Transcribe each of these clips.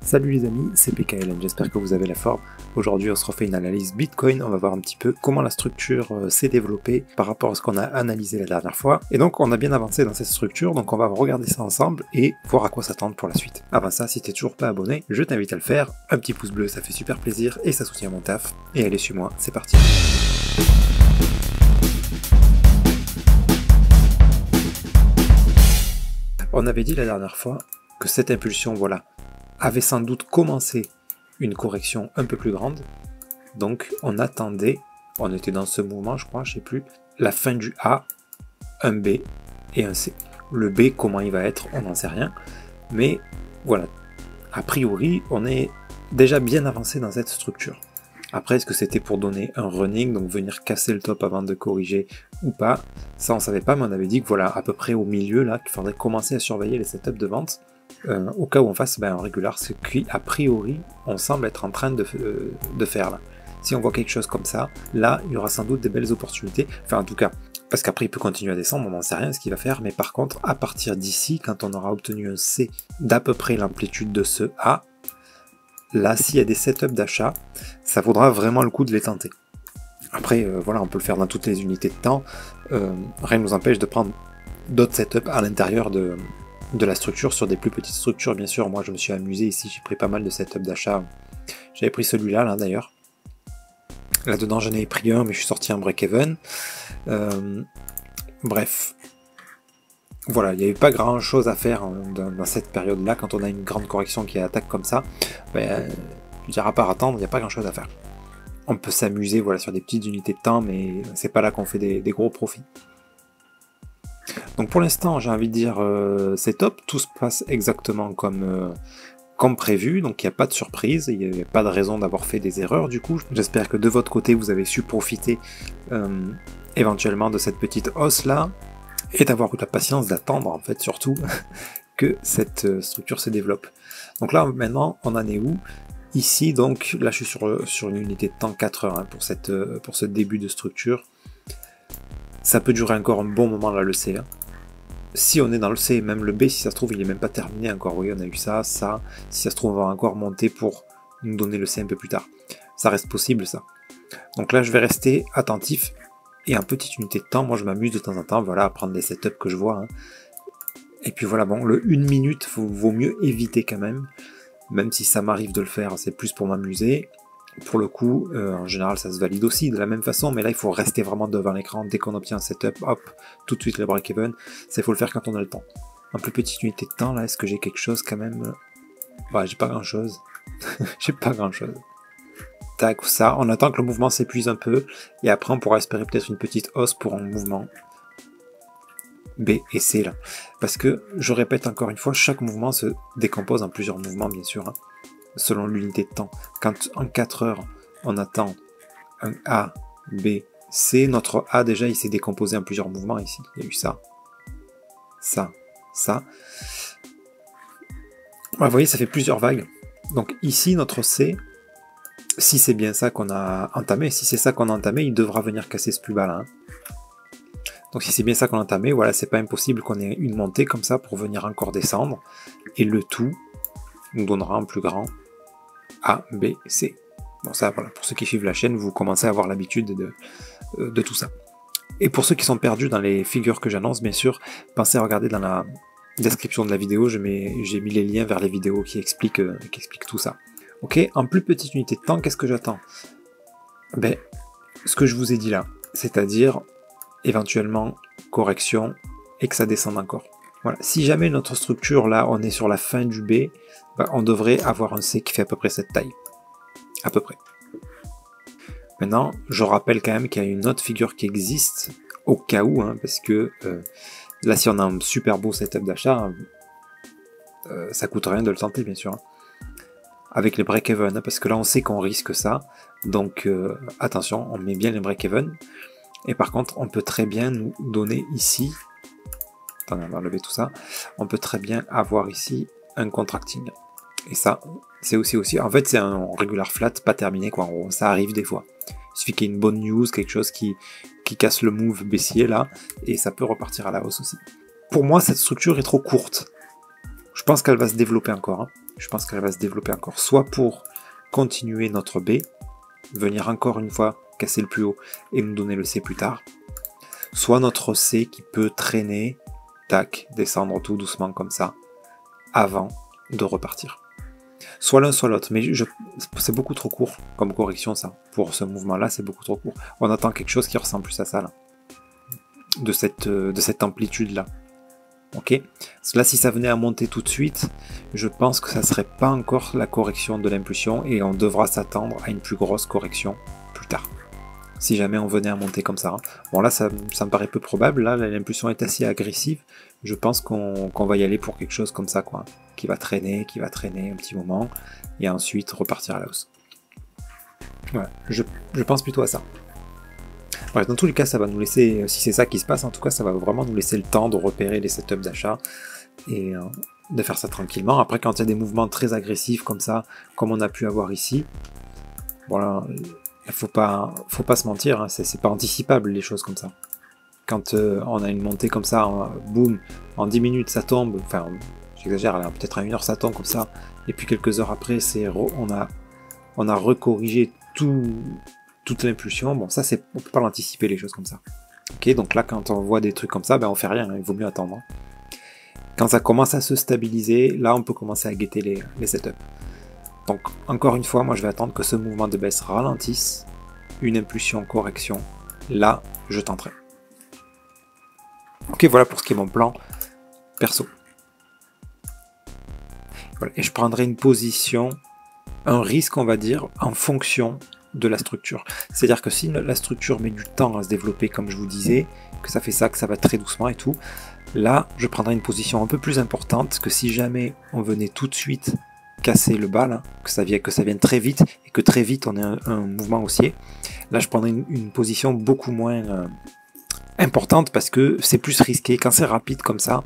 Salut les amis, c'est PKLN, j'espère que vous avez la forme. Aujourd'hui on se refait une analyse Bitcoin, on va voir un petit peu comment la structure s'est développée par rapport à ce qu'on a analysé la dernière fois. Et donc on a bien avancé dans cette structure, donc on va regarder ça ensemble et voir à quoi s'attendre pour la suite. Avant ça, si t'es toujours pas abonné, je t'invite à le faire, un petit pouce bleu ça fait super plaisir et ça soutient mon taf. Et allez, suis-moi, c'est parti. On avait dit la dernière fois que cette impulsion, voilà, avait sans doute commencé une correction un peu plus grande. Donc on attendait, on était dans ce mouvement je crois, je sais plus, la fin du A, un B et un C. Le B, comment il va être, on n'en sait rien. Mais voilà, a priori on est déjà bien avancé dans cette structure. Après, est-ce que c'était pour donner un running, donc venir casser le top avant de corriger ou pas? Ça on savait pas, mais on avait dit que voilà, à peu près au milieu là, qu'il faudrait commencer à surveiller les setups de vente. Au cas où on fasse un régular, ce qui a priori on semble être en train de faire là. Si on voit quelque chose comme ça, là il y aura sans doute des belles opportunités, enfin en tout cas, parce qu'après il peut continuer à descendre, on n'en sait rien ce qu'il va faire, mais par contre à partir d'ici, quand on aura obtenu un C d'à peu près l'amplitude de ce A, là s'il y a des setups d'achat, ça vaudra vraiment le coup de les tenter. Après voilà, on peut le faire dans toutes les unités de temps, rien ne nous empêche de prendre d'autres setups à l'intérieur de la structure sur des plus petites structures, bien sûr. Moi je me suis amusé ici, j'ai pris pas mal de setups d'achat. J'avais pris celui-là là d'ailleurs. Là dedans j'en ai pris un, mais je suis sorti en break-even. Bref, voilà, il n'y avait pas grand chose à faire dans cette période là. Quand on a une grande correction qui attaque comme ça, je veux dire, à part attendre, il n'y a pas grand chose à faire. On peut s'amuser voilà, sur des petites unités de temps, mais c'est pas là qu'on fait des gros profits. Donc pour l'instant, j'ai envie de dire, c'est top, tout se passe exactement comme prévu, donc il n'y a pas de surprise, il n'y a pas de raison d'avoir fait des erreurs du coup. J'espère que de votre côté, vous avez su profiter éventuellement de cette petite hausse là, et d'avoir eu la patience d'attendre en fait surtout que cette structure se développe. Donc là maintenant, on en est où? Ici, donc là je suis sur une unité de temps 4 heures hein, pour ce début de structure. Ça peut durer encore un bon moment là le C. Hein. Si on est dans le C, même le B, si ça se trouve, il n'est même pas terminé encore. Oui, on a eu ça, ça. Si ça se trouve, on va encore monter pour nous donner le C un peu plus tard. Ça reste possible, ça. Donc là, je vais rester attentif. Et en petite unité de temps, moi, je m'amuse de temps en temps, voilà, à prendre des setups que je vois. Hein. Et puis voilà, bon, le 1 minute, vaut mieux éviter quand même. Même si ça m'arrive de le faire, c'est plus pour m'amuser. Pour le coup, en général, ça se valide aussi de la même façon, mais là, il faut rester vraiment devant l'écran. Dès qu'on obtient un setup, hop, tout de suite le break-even. Ça, il faut le faire quand on a le temps. En plus petite unité de temps, là, est-ce que j'ai quelque chose quand même? Ouais, j'ai pas grand-chose. J'ai pas grand-chose. Tac, ça, on attend que le mouvement s'épuise un peu, et après, on pourra espérer peut-être une petite hausse pour un mouvement B et C, là. Parce que, je répète encore une fois, chaque mouvement se décompose en plusieurs mouvements, bien sûr, hein. Selon l'unité de temps. Quand en 4 heures, on attend un A, B, C, notre A déjà il s'est décomposé en plusieurs mouvements ici. Il y a eu ça, ça, ça. Vous voyez, ça fait plusieurs vagues. Donc ici, notre C, si c'est bien ça qu'on a entamé, si c'est ça qu'on a entamé, il devra venir casser ce plus bas là. Hein. Donc si c'est bien ça qu'on a entamé, voilà, c'est pas impossible qu'on ait une montée comme ça pour venir encore descendre. Et le tout nous donnera un plus grand A, B, C. Bon ça, voilà, pour ceux qui suivent la chaîne, vous commencez à avoir l'habitude de tout ça. Et pour ceux qui sont perdus dans les figures que j'annonce, bien sûr, pensez à regarder dans la description de la vidéo, j'ai mis les liens vers les vidéos qui expliquent tout ça. Ok, en plus petite unité de temps, qu'est-ce que j'attends? Ben, ce que je vous ai dit là, c'est-à-dire éventuellement correction et que ça descende encore. Voilà. Si jamais notre structure là, on est sur la fin du B, ben, on devrait avoir un C qui fait à peu près cette taille. À peu près. Maintenant, je rappelle quand même qu'il y a une autre figure qui existe, au cas où, hein, parce que là, si on a un super beau setup d'achat, ça coûte rien de le tenter, bien sûr. Hein. Avec les break-even, hein, parce que là, on sait qu'on risque ça. Donc, attention, on met bien les break-even. Et par contre, on peut très bien nous donner ici, attendez, on va enlever tout ça, on peut très bien avoir ici un contracting. Et ça, c'est aussi, en fait, c'est un regular flat pas terminé, quoi. Ça arrive des fois. Il suffit qu'il y ait une bonne news, quelque chose qui casse le move baissier, là, et ça peut repartir à la hausse aussi. Pour moi, cette structure est trop courte. Je pense qu'elle va se développer encore. Hein. je pense qu'elle va se développer encore, soit pour continuer notre B, venir encore une fois casser le plus haut et nous donner le C plus tard, soit notre C qui peut traîner, tac, descendre tout doucement comme ça, avant de repartir. Soit l'un, soit l'autre, mais c'est beaucoup trop court comme correction ça. Pour ce mouvement-là, c'est beaucoup trop court. On attend quelque chose qui ressemble plus à ça, là. De cette amplitude-là. Ok. Là, si ça venait à monter tout de suite, je pense que ça serait pas encore la correction de l'impulsion et on devra s'attendre à une plus grosse correction plus tard. Si jamais on venait à monter comme ça. Bon là, ça me paraît peu probable. Là, l'impulsion est assez agressive. Je pense qu'on va y aller pour quelque chose comme ça, quoi. Qui va traîner un petit moment, et ensuite repartir à la hausse. Voilà, je pense plutôt à ça. Bref, dans tous les cas, ça va nous laisser, si c'est ça qui se passe, en tout cas, ça va vraiment nous laisser le temps de repérer les setups d'achat, et de faire ça tranquillement. Après, quand il y a des mouvements très agressifs comme ça, comme on a pu avoir ici, voilà, il faut pas se mentir, hein, c'est pas anticipable les choses comme ça. Quand on a une montée comme ça, boum, en 10 minutes ça tombe, enfin j'exagère, peut-être à 1 heure ça tombe comme ça, et puis quelques heures après on a recorrigé toute l'impulsion. Bon, ça on peut pas l'anticiper les choses comme ça. Ok, donc là quand on voit des trucs comme ça, ben on fait rien, hein, il vaut mieux attendre. Hein. Quand ça commence à se stabiliser, là on peut commencer à guetter les setups. Donc encore une fois, moi je vais attendre que ce mouvement de baisse ralentisse, une impulsion correction, là je tenterai. Ok, voilà pour ce qui est mon plan perso. Voilà. Et je prendrai une position, un risque on va dire, en fonction de la structure. C'est-à-dire que si la structure met du temps à se développer, comme je vous disais, que ça fait ça, que ça va très doucement et tout, là je prendrai une position un peu plus importante que si jamais on venait tout de suite casser le bas, là, que ça vienne très vite, et que très vite on ait un mouvement haussier. Là je prendrai une position beaucoup moins importante parce que c'est plus risqué. Quand c'est rapide comme ça,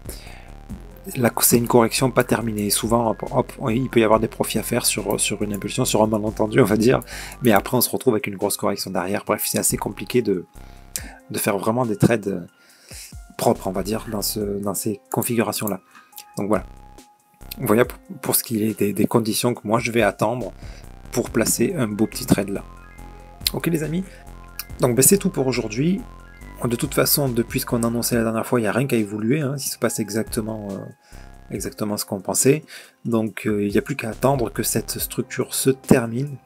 là c'est une correction pas terminée. Souvent, hop, il peut y avoir des profits à faire sur une impulsion, sur un malentendu, on va dire. Mais après, on se retrouve avec une grosse correction derrière. Bref, c'est assez compliqué de faire vraiment des trades propres, on va dire, dans ces configurations-là. Donc voilà. Voilà pour ce qui est des conditions que moi je vais attendre pour placer un beau petit trade là. Ok les amis. Donc c'est tout pour aujourd'hui. De toute façon, depuis ce qu'on a annoncé la dernière fois, il n'y a rien qu'à évoluer, hein, si se passe exactement ce qu'on pensait. Donc il n'y a plus qu'à attendre que cette structure se termine.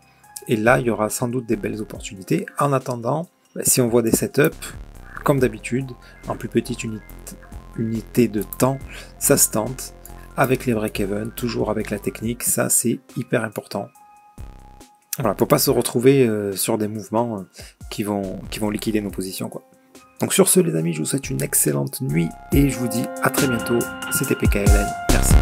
Et là, il y aura sans doute des belles opportunités. En attendant, si on voit des setups, comme d'habitude, en plus petite unité de temps, ça se tente. Avec les break-even, toujours avec la technique, ça c'est hyper important. Voilà, pour pas se retrouver sur des mouvements qui vont liquider nos positions, quoi. Donc sur ce les amis, je vous souhaite une excellente nuit et je vous dis à très bientôt. C'était PKLN, merci.